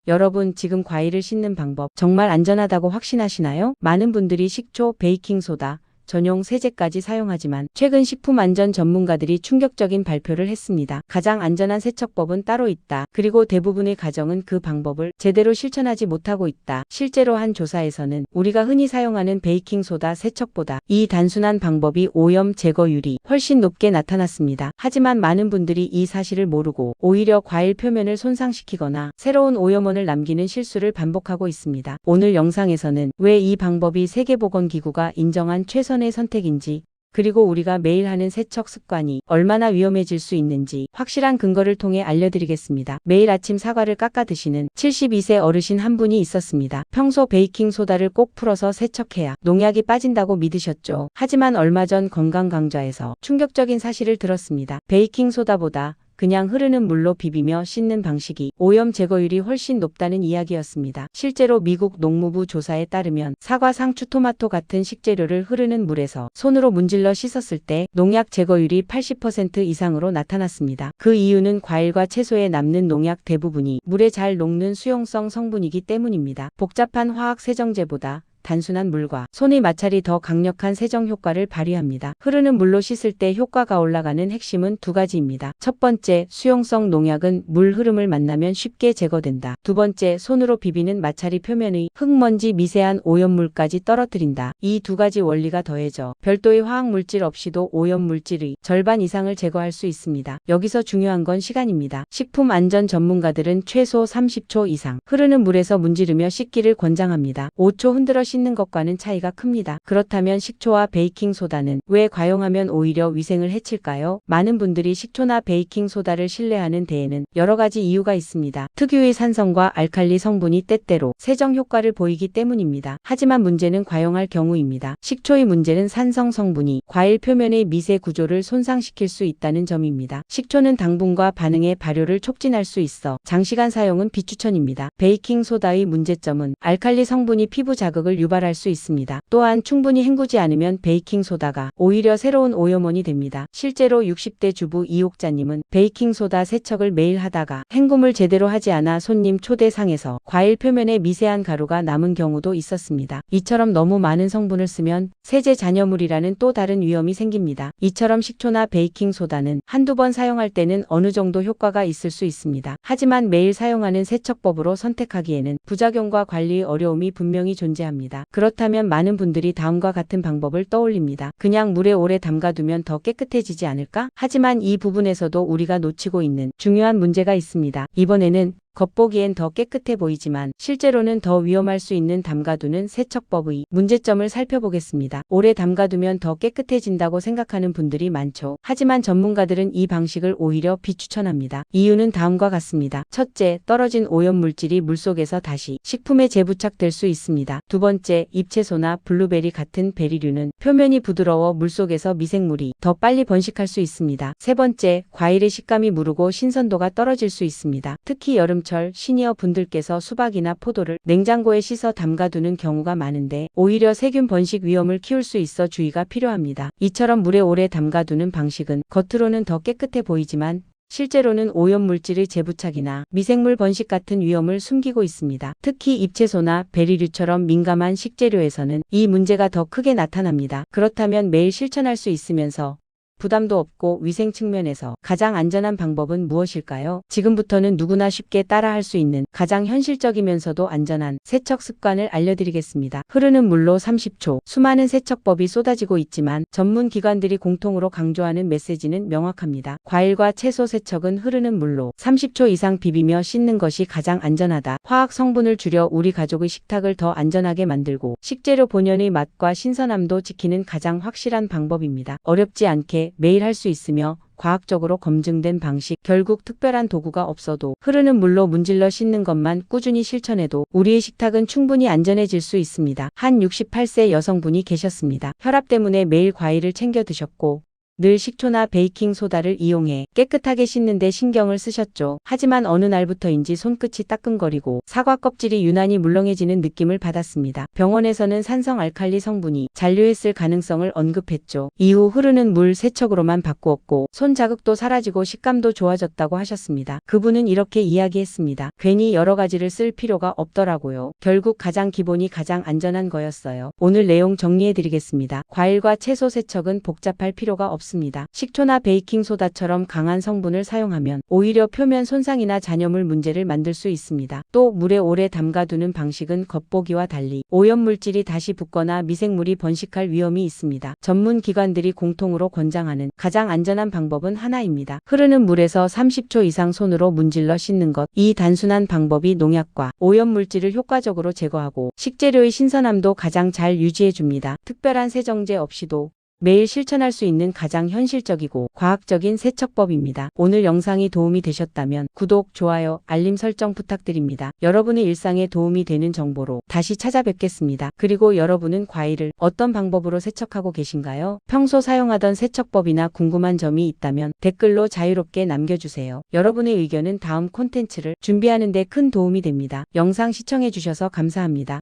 여러분, 지금 과일을 씻는 방법 정말 안전하다고 확신하시나요? 많은 분들이 식초, 베이킹소다, 전용 세제까지 사용하지만 최근 식품 안전 전문가들이 충격적인 발표를 했습니다. 가장 안전한 세척법은 따로 있다. 그리고 대부분의 가정은 그 방법을 제대로 실천하지 못하고 있다. 실제로 한 조사에서는 우리가 흔히 사용하는 베이킹소다 세척보다 이 단순한 방법이 오염 제거율이 훨씬 높게 나타났습니다. 하지만 많은 분들이 이 사실을 모르고 오히려 과일 표면을 손상시키거나 새로운 오염원을 남기는 실수를 반복하고 있습니다. 오늘 영상에서는 왜 이 방법이 세계보건기구가 인정한 최선의 선택인지, 그리고 우리가 매일 하는 세척 습관이 얼마나 위험해질 수 있는지 확실한 근거를 통해 알려드리겠습니다. 매일 아침 사과를 깎아 드시는 72세 어르신 한 분이 있었습니다. 평소 베이킹소다를 꼭 풀어서 세척해야 농약이 빠진다고 믿으셨죠. 하지만 얼마 전 건강강좌에서 충격적인 사실을 들었습니다. 베이킹소다보다 그냥 흐르는 물로 비비며 씻는 방식이 오염 제거율이 훨씬 높다는 이야기였습니다. 실제로 미국 농무부 조사에 따르면 사과, 상추, 토마토 같은 식재료를 흐르는 물에서 손으로 문질러 씻었을 때 농약 제거율이 80% 이상으로 나타났습니다. 그 이유는 과일과 채소에 남는 농약 대부분이 물에 잘 녹는 수용성 성분이기 때문입니다. 복잡한 화학 세정제보다 단순한 물과 손의 마찰이 더 강력한 세정 효과를 발휘합니다. 흐르는 물로 씻을 때 효과가 올라가는 핵심은 두 가지입니다. 첫 번째, 수용성 농약은 물 흐름을 만나면 쉽게 제거된다. 두 번째, 손으로 비비는 마찰이 표면의 흙먼지, 미세한 오염물까지 떨어뜨린다. 이 두 가지 원리가 더해져 별도의 화학물질 없이도 오염물질의 절반 이상을 제거할 수 있습니다. 여기서 중요한 건 시간입니다. 식품 안전 전문가들은 최소 30초 이상 흐르는 물에서 문지르며 씻기를 권장합니다. 5초 흔들어 씻는 것과는 차이가 큽니다. 그렇다면 식초와 베이킹소다는 왜 과용하면 오히려 위생을 해칠까요? 많은 분들이 식초나 베이킹소다를 신뢰하는 데에는 여러 가지 이유가 있습니다. 특유의 산성과 알칼리 성분이 때때로 세정 효과를 보이기 때문입니다. 하지만 문제는 과용할 경우입니다. 식초의 문제는 산성 성분이 과일 표면의 미세 구조를 손상시킬 수 있다는 점입니다. 식초는 당분과 반응의 발효를 촉진할 수 있어 장시간 사용은 비추천입니다. 베이킹소다의 문제점은 알칼리 성분이 피부 자극을 유발할 수 있습니다. 또한 충분히 헹구지 않으면 베이킹소다가 오히려 새로운 오염원이 됩니다. 실제로 60대 주부 이옥자님은 베이킹소다 세척을 매일 하다가 헹굼을 제대로 하지 않아 손님 초대상에서 과일 표면에 미세한 가루가 남은 경우도 있었습니다. 이처럼 너무 많은 성분을 쓰면 세제 잔여물이라는 또 다른 위험이 생깁니다. 이처럼 식초나 베이킹소다는 한두 번 사용할 때는 어느 정도 효과가 있을 수 있습니다. 하지만 매일 사용하는 세척법으로 선택하기에는 부작용과 관리의 어려움이 분명히 존재합니다. 그렇다면 많은 분들이 다음과 같은 방법을 떠올립니다. 그냥 물에 오래 담가두면 더 깨끗해지지 않을까? 하지만 이 부분에서도 우리가 놓치고 있는 중요한 문제가 있습니다. 이번에는 겉보기엔 더 깨끗해 보이지만 실제로는 더 위험할 수 있는 담가두는 세척법의 문제점을 살펴보겠습니다. 오래 담가두면 더 깨끗해진다고 생각하는 분들이 많죠. 하지만 전문가들은 이 방식을 오히려 비추천합니다. 이유는 다음과 같습니다. 첫째, 떨어진 오염물질이 물속에서 다시 식품에 재부착될 수 있습니다. 두 번째, 잎채소나 블루베리 같은 베리류는 표면이 부드러워 물속에서 미생물이 더 빨리 번식할 수 있습니다. 세 번째, 과일의 식감이 무르고 신선도가 떨어질 수 있습니다. 특히 여름철 시니어 분들께서 수박이나 포도를 냉장고에 씻어 담가두는 경우가 많은데 오히려 세균 번식 위험을 키울 수 있어 주의가 필요합니다. 이처럼 물에 오래 담가두는 방식은 겉으로는 더 깨끗해 보이지만 실제로는 오염물질의 재부착이나 미생물 번식 같은 위험을 숨기고 있습니다. 특히 잎채소나 베리류처럼 민감한 식재료에서는 이 문제가 더 크게 나타납니다. 그렇다면 매일 실천할 수 있으면서 부담도 없고 위생 측면에서 가장 안전한 방법은 무엇일까요? 지금부터는 누구나 쉽게 따라할 수 있는 가장 현실적이면서도 안전한 세척 습관을 알려드리겠습니다. 흐르는 물로 30초. 수많은 세척법이 쏟아지고 있지만 전문 기관들이 공통으로 강조하는 메시지는 명확합니다. 과일과 채소 세척은 흐르는 물로 30초 이상 비비며 씻는 것이 가장 안전하다. 화학 성분을 줄여 우리 가족의 식탁을 더 안전하게 만들고 식재료 본연의 맛과 신선함도 지키는 가장 확실한 방법입니다. 어렵지 않게 매일 할 수 있으며 과학적으로 검증된 방식, 결국 특별한 도구가 없어도 흐르는 물로 문질러 씻는 것만 꾸준히 실천해도 우리의 식탁은 충분히 안전해질 수 있습니다. 한 68세 여성분이 계셨습니다. 혈압 때문에 매일 과일을 챙겨 드셨고 늘 식초나 베이킹소다를 이용해 깨끗하게 씻는데 신경을 쓰셨죠. 하지만 어느 날부터인지 손끝이 따끔거리고 사과 껍질이 유난히 물렁해지는 느낌을 받았습니다. 병원에서는 산성 알칼리 성분이 잔류했을 가능성을 언급했죠. 이후 흐르는 물 세척으로만 바꾸었고 손 자극도 사라지고 식감도 좋아졌다고 하셨습니다. 그분은 이렇게 이야기했습니다. 괜히 여러 가지를 쓸 필요가 없더라고요. 결국 가장 기본이 가장 안전한 거였어요. 오늘 내용 정리해드리겠습니다. 과일과 채소 세척은 복잡할 필요가 없습니다. 식초나 베이킹소다처럼 강한 성분을 사용하면 오히려 표면 손상이나 잔여물 문제를 만들 수 있습니다. 또 물에 오래 담가두는 방식은 겉보기와 달리 오염물질이 다시 붙거나 미생물이 번식할 위험이 있습니다. 전문 기관들이 공통으로 권장하는 가장 안전한 방법은 하나입니다. 흐르는 물에서 30초 이상 손으로 문질러 씻는 것. 이 단순한 방법이 농약과 오염물질을 효과적으로 제거하고 식재료의 신선함도 가장 잘 유지해줍니다. 특별한 세정제 없이도 매일 실천할 수 있는 가장 현실적이고 과학적인 세척법입니다. 오늘 영상이 도움이 되셨다면 구독, 좋아요, 알림 설정 부탁드립니다. 여러분의 일상에 도움이 되는 정보로 다시 찾아뵙겠습니다. 그리고 여러분은 과일을 어떤 방법으로 세척하고 계신가요? 평소 사용하던 세척법이나 궁금한 점이 있다면 댓글로 자유롭게 남겨주세요. 여러분의 의견은 다음 콘텐츠를 준비하는 데 큰 도움이 됩니다. 영상 시청해주셔서 감사합니다.